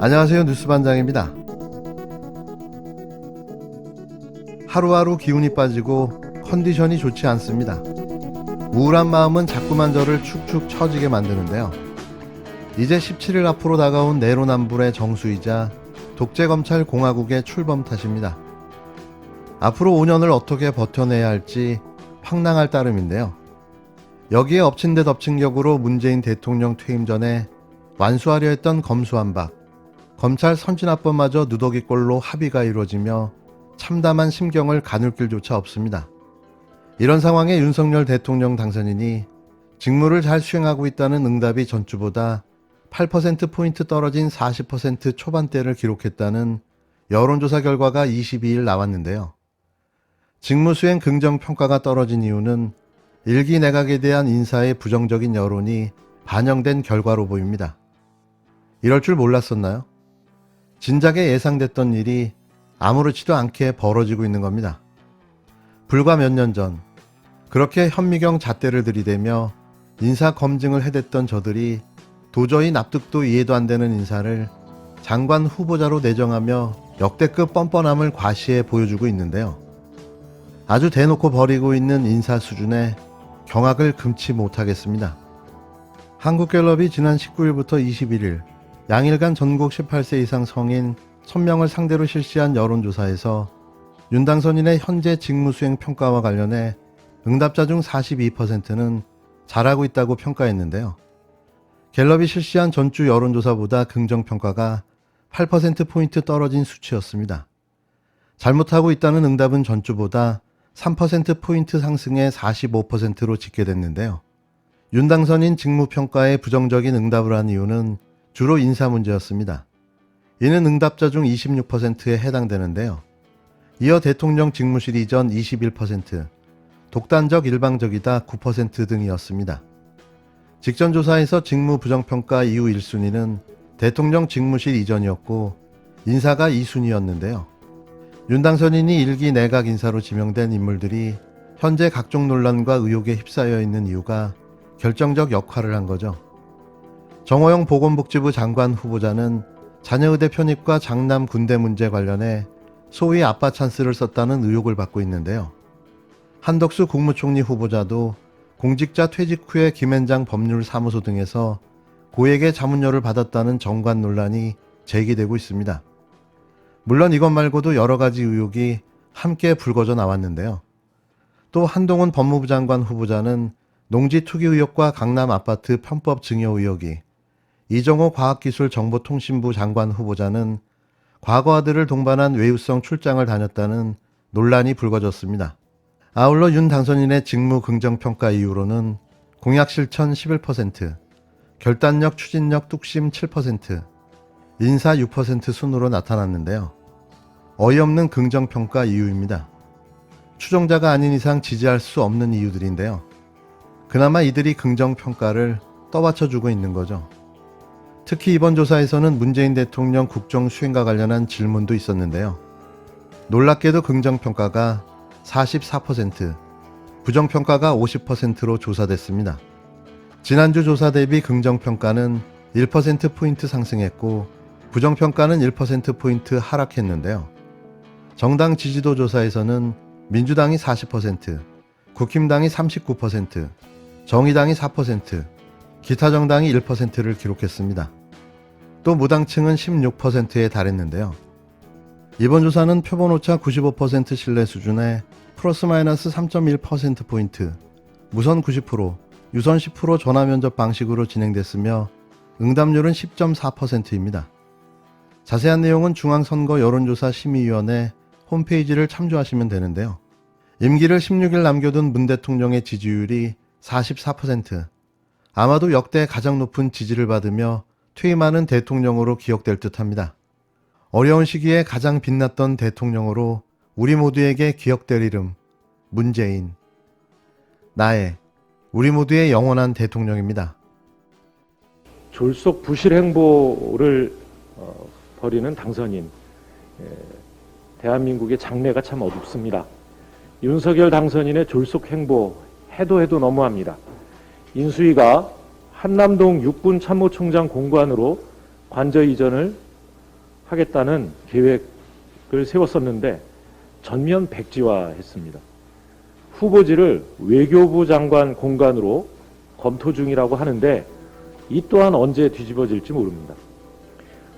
안녕하세요. 뉴스반장입니다. 하루하루 기운이 빠지고 컨디션이 좋지 않습니다. 우울한 마음은 자꾸만 저를 축축 처지게 만드는데요. 이제 17일 앞으로 다가온 내로남불의 정수이자 독재검찰 공화국의 출범 탓입니다. 앞으로 5년을 어떻게 버텨내야 할지 황당할 따름인데요. 여기에 엎친 데 덮친 격으로 문재인 대통령 퇴임 전에 완수하려 했던 검수완박, 검찰 선진화법마저 누더기꼴로 합의가 이루어지며 참담한 심경을 가눌 길조차 없습니다. 이런 상황에 윤석열 대통령 당선인이 직무를 잘 수행하고 있다는 응답이 전주보다 8%포인트 떨어진 40% 초반대를 기록했다는 여론조사 결과가 22일 나왔는데요. 직무수행 긍정평가가 떨어진 이유는 일기 내각에 대한 인사의 부정적인 여론이 반영된 결과로 보입니다. 이럴 줄 몰랐었나요? 진작에 예상됐던 일이 아무렇지도 않게 벌어지고 있는 겁니다. 불과 몇 년 전 그렇게 현미경 잣대를 들이대며 인사 검증을 해댔던 저들이 도저히 납득도 이해도 안 되는 인사를 장관 후보자로 내정하며 역대급 뻔뻔함을 과시해 보여주고 있는데요. 아주 대놓고 벌이고 있는 인사 수준에 경악을 금치 못하겠습니다. 한국갤럽이 지난 19일부터 21일 양일간 전국 18세 이상 성인 1000명을 상대로 실시한 여론조사에서 윤 당선인의 현재 직무수행 평가와 관련해 응답자 중 42%는 잘하고 있다고 평가했는데요. 갤럽이 실시한 전주 여론조사보다 긍정평가가 8%포인트 떨어진 수치였습니다. 잘못하고 있다는 응답은 전주보다 3%포인트 상승해 45%로 집계됐는데요. 윤 당선인 직무평가에 부정적인 응답을 한 이유는 주로 인사 문제였습니다. 이는 응답자 중 26%에 해당되는데요. 이어 대통령 직무실 이전 21%, 독단적 일방적이다 9% 등이었습니다. 직전 조사에서 직무 부정평가 이후 1순위는 대통령 직무실 이전이었고 인사가 2순위였는데요. 윤 당선인이 일기 내각 인사로 지명된 인물들이 현재 각종 논란과 의혹에 휩싸여 있는 이유가 결정적 역할을 한 거죠. 정호영 보건복지부 장관 후보자는 자녀의대 편입과 장남 군대 문제 관련해 소위 아빠 찬스를 썼다는 의혹을 받고 있는데요. 한덕수 국무총리 후보자도 공직자 퇴직 후에 김앤장 법률사무소 등에서 고액의 자문료를 받았다는 정관 논란이 제기되고 있습니다. 물론 이것 말고도 여러 가지 의혹이 함께 불거져 나왔는데요. 또 한동훈 법무부 장관 후보자는 농지 투기 의혹과 강남 아파트 편법 증여 의혹이, 이정호 과학기술정보통신부 장관 후보자는 과거 아들을 동반한 외유성 출장을 다녔다는 논란이 불거졌습니다. 아울러 윤 당선인의 직무 긍정평가 이후로는 공약 실천 11%, 결단력 추진력 뚝심 7%, 인사 6% 순으로 나타났는데요. 어이없는 긍정평가 이유입니다. 추종자가 아닌 이상 지지할 수 없는 이유들인데요. 그나마 이들이 긍정평가를 떠받쳐주고 있는 거죠. 특히 이번 조사에서는 문재인 대통령 국정 수행과 관련한 질문도 있었는데요. 놀랍게도 긍정평가가 44%, 부정평가가 50%로 조사됐습니다. 지난주 조사 대비 긍정평가는 1%포인트 상승했고 부정평가는 1%포인트 하락했는데요. 정당 지지도 조사에서는 민주당이 40%, 국힘당이 39%, 정의당이 4%, 기타 정당이 1%를 기록했습니다. 또 무당층은 16%에 달했는데요. 이번 조사는 표본오차 95% 신뢰 수준에 플러스 마이너스 3.1%포인트, 무선 90%, 유선 10% 전화면접 방식으로 진행됐으며 응답률은 10.4%입니다. 자세한 내용은 중앙선거 여론조사 심의위원회 홈페이지를 참조하시면 되는데요. 임기를 16일 남겨둔 문 대통령의 지지율이 44%, 아마도 역대 가장 높은 지지를 받으며 퇴임하는 대통령으로 기억될 듯합니다. 어려운 시기에 가장 빛났던 대통령으로 우리 모두에게 기억될 이름, 문재인. 나의, 우리 모두의 영원한 대통령입니다. 졸속 부실 행보를 벌이는 당선인. 대한민국의 장래가 참 어둡습니다. 윤석열 당선인의 졸속 행보 해도 너무합니다. 인수위가 한남동 육군 참모총장 공관으로 관저 이전을 하겠다는 계획을 세웠었는데 전면 백지화했습니다. 후보지를 외교부 장관 공간으로 검토 중이라고 하는데 이 또한 언제 뒤집어질지 모릅니다.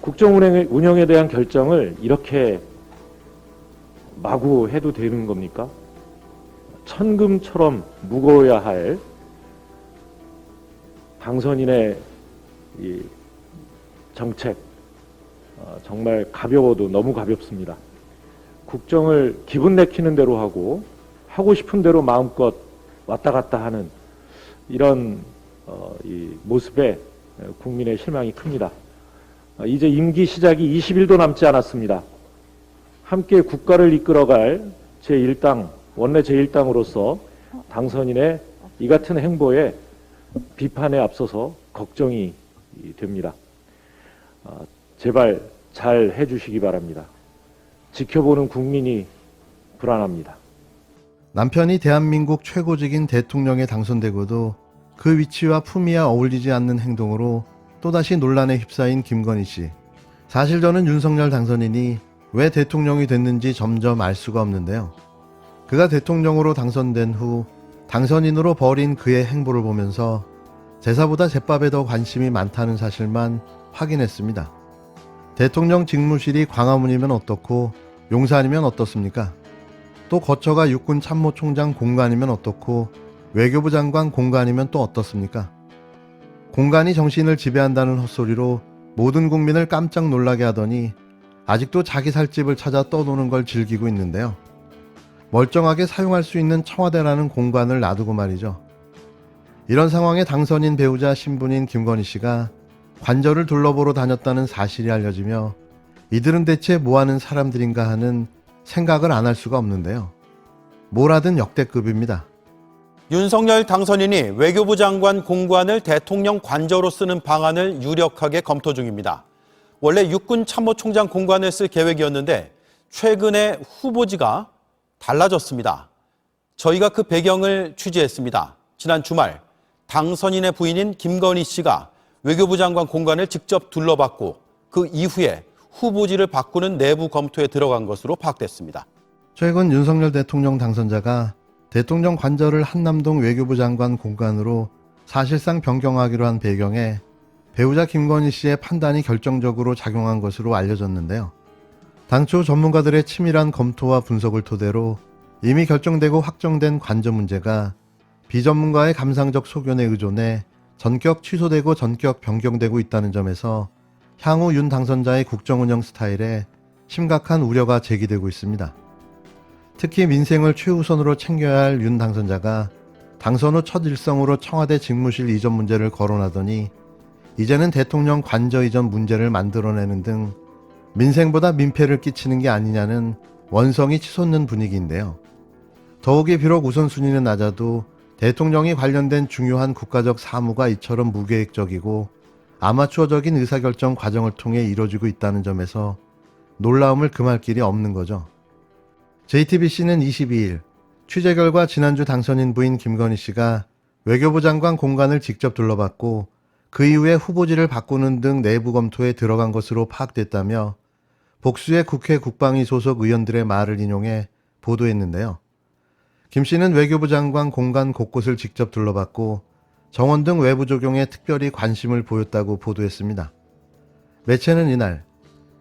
국정 운영에 대한 결정을 이렇게 마구 해도 되는 겁니까? 천금처럼 무거워야 할 당선인의 이 정책, 정말 가벼워도 너무 가볍습니다. 국정을 기분 내키는 대로 하고 싶은 대로 마음껏 왔다 갔다 하는 이런 이 모습에 국민의 실망이 큽니다. 이제 임기 시작이 20일도 남지 않았습니다. 함께 국가를 이끌어갈 제1당, 원내 제1당으로서 당선인의 이 같은 행보에 비판에 앞서서 걱정이 됩니다. 제발 잘 해주시기 바랍니다. 지켜보는 국민이 불안합니다. 남편이 대한민국 최고직인 대통령에 당선되고도 그 위치와 품위와 어울리지 않는 행동으로 또다시 논란에 휩싸인 김건희 씨. 사실 저는 윤석열 당선인이 왜 대통령이 됐는지 점점 알 수가 없는데요. 그가 대통령으로 당선된 후 당선인으로 벌인 그의 행보를 보면서 제사보다 제밥에 더 관심이 많다는 사실만 확인했습니다. 대통령 직무실이 광화문이면 어떻고 용산이면 어떻습니까? 또 거처가 육군 참모총장 공간이면 어떻고 외교부 장관 공간이면 또 어떻습니까? 공간이 정신을 지배한다는 헛소리로 모든 국민을 깜짝 놀라게 하더니 아직도 자기 살집을 찾아 떠도는 걸 즐기고 있는데요. 멀쩡하게 사용할 수 있는 청와대라는 공간을 놔두고 말이죠. 이런 상황에 당선인 배우자 신분인 김건희 씨가 관저를 둘러보러 다녔다는 사실이 알려지며 이들은 대체 뭐하는 사람들인가 하는 생각을 안 할 수가 없는데요. 뭘 하든 역대급입니다. 윤석열 당선인이 외교부 장관 공관을 대통령 관저로 쓰는 방안을 유력하게 검토 중입니다. 원래 육군 참모총장 공관을 쓸 계획이었는데 최근에 후보지가 달라졌습니다. 저희가 그 배경을 취재했습니다. 지난 주말 당선인의 부인인 김건희 씨가 외교부 장관 공관을 직접 둘러봤고 그 이후에 후보지를 바꾸는 내부 검토에 들어간 것으로 파악됐습니다. 최근 윤석열 대통령 당선자가 대통령 관저를 한남동 외교부 장관 공간으로 사실상 변경하기로 한 배경에 배우자 김건희 씨의 판단이 결정적으로 작용한 것으로 알려졌는데요. 당초 전문가들의 치밀한 검토와 분석을 토대로 이미 결정되고 확정된 관저 문제가 비전문가의 감상적 소견에 의존해 전격 취소되고 전격 변경되고 있다는 점에서 향후 윤 당선자의 국정운영 스타일에 심각한 우려가 제기되고 있습니다. 특히 민생을 최우선으로 챙겨야 할 윤 당선자가 당선 후 첫 일성으로 청와대 직무실 이전 문제를 거론하더니 이제는 대통령 관저 이전 문제를 만들어내는 등 민생보다 민폐를 끼치는 게 아니냐는 원성이 치솟는 분위기인데요. 더욱이 비록 우선순위는 낮아도 대통령이 관련된 중요한 국가적 사무가 이처럼 무계획적이고 아마추어적인 의사결정 과정을 통해 이뤄지고 있다는 점에서 놀라움을 금할 길이 없는 거죠. JTBC는 22일 취재 결과 지난주 당선인 부인 김건희 씨가 외교부 장관 공간을 직접 둘러봤고 그 이후에 후보지를 바꾸는 등 내부 검토에 들어간 것으로 파악됐다며 복수의 국회 국방위 소속 의원들의 말을 인용해 보도했는데요. 김 씨는 외교부 장관 공간 곳곳을 직접 둘러봤고 정원 등 외부 조경에 특별히 관심을 보였다고 보도했습니다. 매체는 이날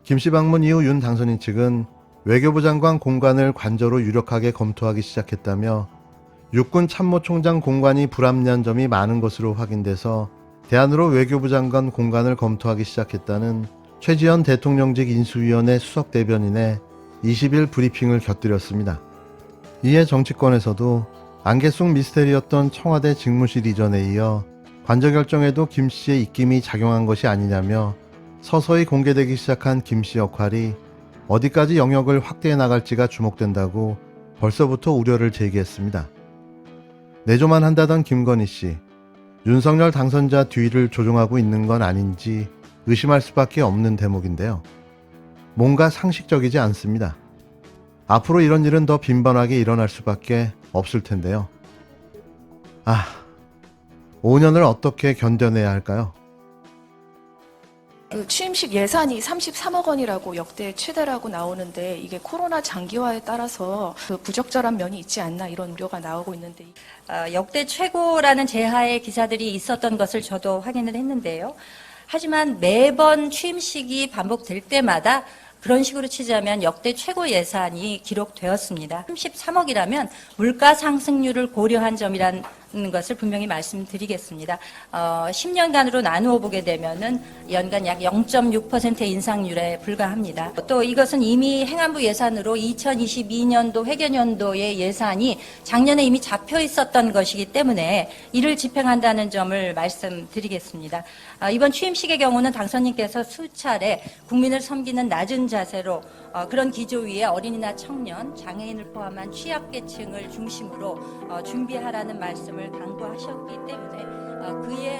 김 씨 방문 이후 윤 당선인 측은 외교부 장관 공간을 관저로 유력하게 검토하기 시작했다며 육군 참모총장 공간이 불합리한 점이 많은 것으로 확인돼서 대안으로 외교부 장관 공간을 검토하기 시작했다는 최지현 대통령직 인수위원회 수석 대변인의 20일 브리핑을 곁들였습니다. 이에 정치권에서도 안개 속 미스테리였던 청와대 직무실 이전에 이어 관저 결정에도 김 씨의 입김이 작용한 것이 아니냐며 서서히 공개되기 시작한 김 씨 역할이 어디까지 영역을 확대해 나갈지가 주목된다고 벌써부터 우려를 제기했습니다. 내조만 한다던 김건희 씨, 윤석열 당선자 뒤를 조종하고 있는 건 아닌지 의심할 수밖에 없는 대목인데요. 뭔가 상식적이지 않습니다. 앞으로 이런 일은 더 빈번하게 일어날 수밖에 없을 텐데요. 5년을 어떻게 견뎌내야 할까요? 그 취임식 예산이 33억 원이라고 역대 최대라고 나오는데 이게 코로나 장기화에 따라서 그 부적절한 면이 있지 않나 이런 우려가 나오고 있는데 역대 최고라는 제하의 기사들이 있었던 것을 저도 확인을 했는데요. 하지만 매번 취임식이 반복될 때마다 그런 식으로 치자면 역대 최고 예산이 기록되었습니다. 33억이라면 물가 상승률을 고려한 점이라는 것을 분명히 말씀드리겠습니다. 10년간으로 나누어 보게 되면은 연간 약 0.6%의 인상률에 불과합니다. 또 이것은 이미 행안부 예산으로 2022년도 회계연도의 예산이 작년에 이미 잡혀 있었던 것이기 때문에 이를 집행한다는 점을 말씀드리겠습니다. 이번 취임식의 경우는 당선인께서 수차례 국민을 섬기는 낮은 자세로 그런 기조 위에 어린이나 청년, 장애인을 포함한 취약계층을 중심으로 준비하라는 말씀을 당부하셨기 때문에 그에